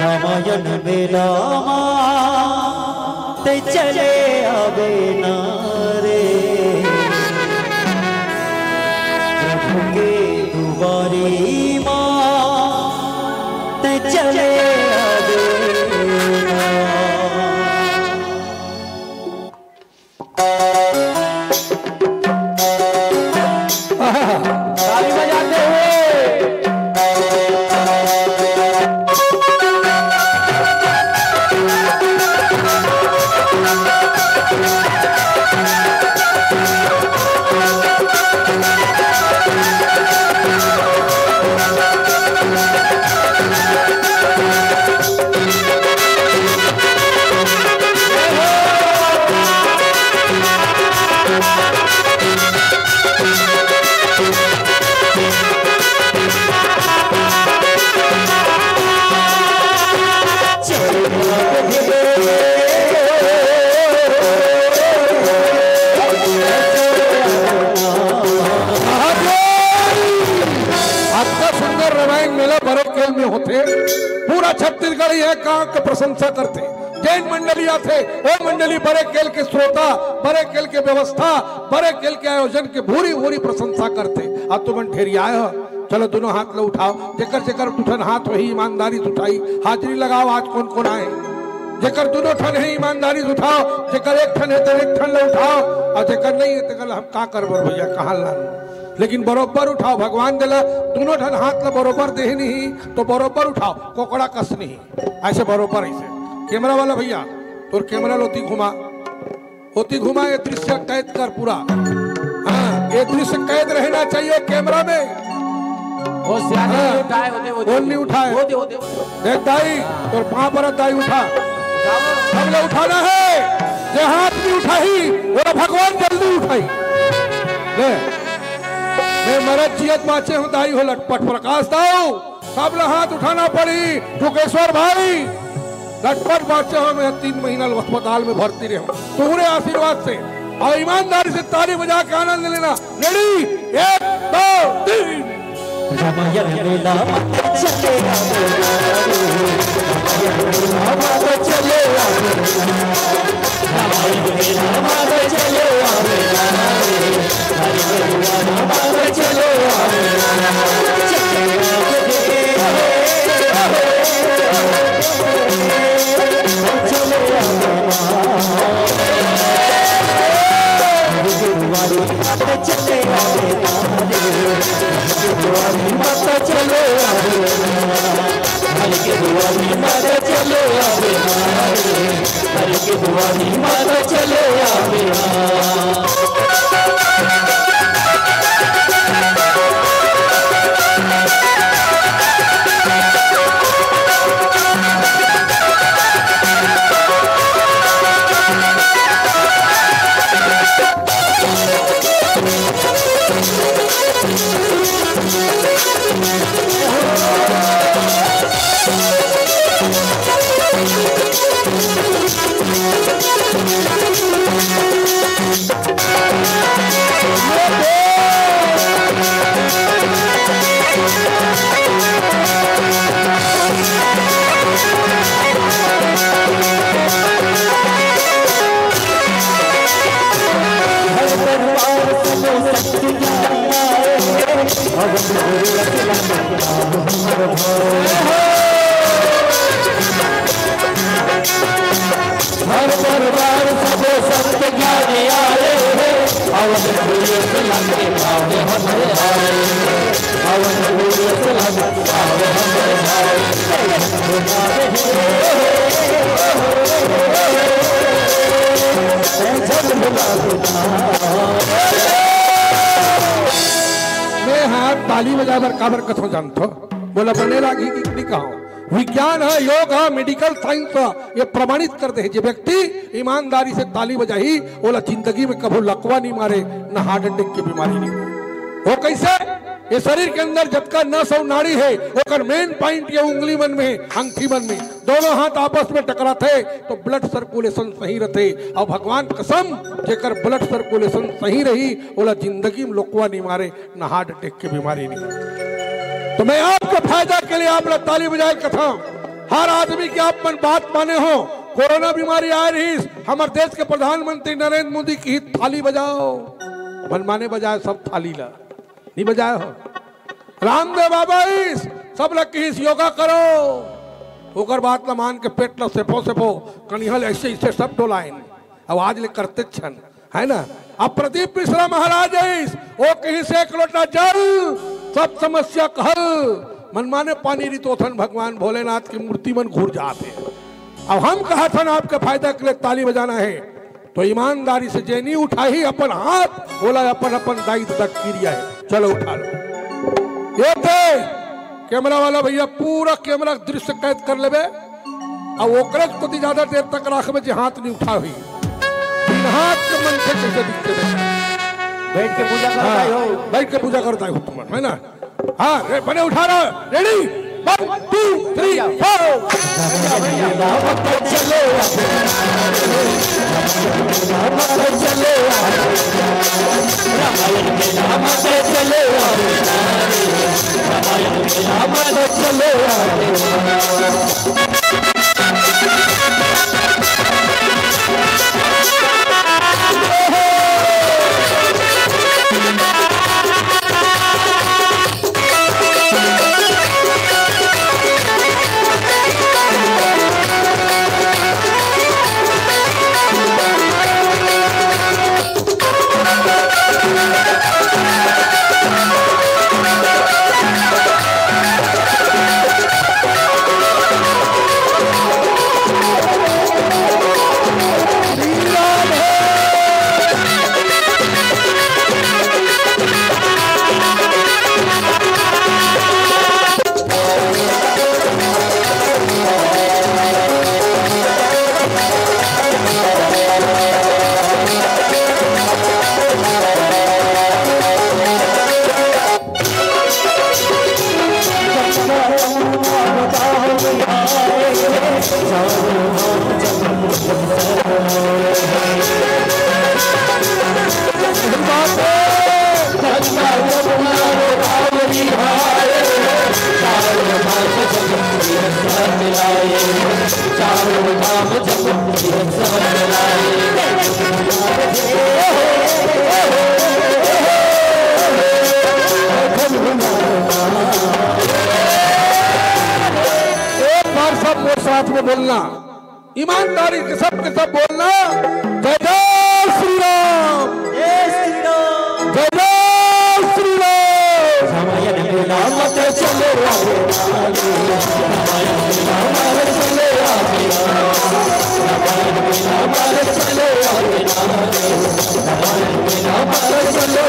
रामायण में रामा ते चले आवे नारे प्रभु के दुबारी माँ ते चले आवे ताली बजाते हुए में होते पूरा छत्तीसगढ़ यह काम की प्रशंसा करते। जैन मंडलियां थे वो मंडली बड़े खेल के श्रोता, बड़े खेल के व्यवस्था, बड़े खेल के आयोजन के भूरी भूरी प्रशंसा करते। अब तुम ढेरी आए हो, चलो दोनों हाथ लो उठाओ, जेकर जेकर उठन हाथ वही ईमानदारी उठाई, हाजिरी लगाओ। आज कौन कौन आए? जेकर दोनों ठन है ईमानदारी उठाओ, जेकर एक ठन है तो एक ठन लो उठाओ, और जेकर नहीं है तो हम का करबो भैया कहाँ ला, लेकिन बरोबर उठाओ। भगवान दिला दोनों ठन हाथ ला बरोबर दे नहीं तो बरोबर उठाओ, कोकड़ा कस नहीं, ऐसे बरोबर ऐसे। कैमरा वाला भैया तो कैमरा होती घुमा ये दृश्य कैद कर पूरा। हाँ ये दृश्य कैद रहना चाहिए कैमरा में। नहीं उठाए देख दाई और पाँव पर दाई उठा, हमने उठाना है। जो हाथ भी उठाई वो भगवान जल्दी उठाई। मैं मरद जियत बाचे हूँ दाई हो लटपट प्रकाश दाऊ, सब हाथ उठाना पड़ी। टुकेश्वर भाई लटपट बाचे हो, मैं 3 महीना अस्पताल में भर्ती रहा हूँ तुम्हारे आशीर्वाद से, और ईमानदारी से ताली बजा के आनंद लेना। रेडी 1 2 3। रामायण मेला चले चले माता चलो हर के दुआरी माता चलो हर के दुआरी माता चलो हर दरबार सब संत ज्ञानी आए हैं, अवध भूले लंके भावे हमारे आए, अवध भूले लंके भावे हमारे आए। मैं हाथ ताली बजाकर काबर कथो जानतो बोला बने लागी की कहा विज्ञान है, योग है, मेडिकल साइंस है, ये प्रमाणित करते हैं। जो व्यक्ति ईमानदारी से ताली बजाई बोला जिंदगी में कभी लकवा नहीं मारे, न हार्ट अटैक की बीमारी नहीं। वो कैसे? ये शरीर के अंदर जबका नस और नाड़ी है, वो मेन पॉइंट ये उंगली मन में, अंगठी मन में, दोनों हाथ आपस में टकराते तो ब्लड सर्कुलेशन सही रहते। और भगवान कसम जेकर ब्लड सर्कुलेशन सही रही बोला जिंदगी में लकवा नहीं मारे, न हार्ट अटैक की बीमारी नहीं। तो मैं आपके फायदा के लिए आप ताली बजाए कथा हर आदमी की आप मन बात माने हो। कोरोना बीमारी आ रही, हमारे देश के प्रधानमंत्री नरेंद्र मोदी की थाली बजाओ, मन माने बजाए सब थाली ला नहीं बजाए हो। रामदेव बाबा इस सब लग की योगा करो, ओकर बात न मान के पेट न सेपो सेपो कनिहल ऐसे ऐसे सब डोलाइन आवाज ले करते छन है ना। अब प्रदीप मिश्रा महाराज वो कहीं से एक लोटा जल सब समस्या कहल, मनमाने पानी रितोथन भगवान भोलेनाथ की मूर्ति मन घूर जाते। अब हम कहा था ना आपके फायदा के लिए ताली बजाना है, तो ईमानदारी से जेनी उठाई अपन हाथ बोला अपन अपन दायित्व तक क्रिया है, चलो उठा लो। ये थे कैमरा वाला भैया पूरा कैमरा दृश्य कैद कर लेबे, अब ओकरे को ज्यादा देर तक रखबे जे हाथ नहीं उठा हुई, हाथ के मन से कैसे दिखते बैठ के पूजा करता हो, बैठ के पूजा करता है तुम है ना। हाँ बने उठा रहा, रेडी 1 2 3 4 साथ में बोलना, ईमानदारी के सब बोलना, जय जय श्री राम, जय श्री राम, जय जय श्री राम। चलो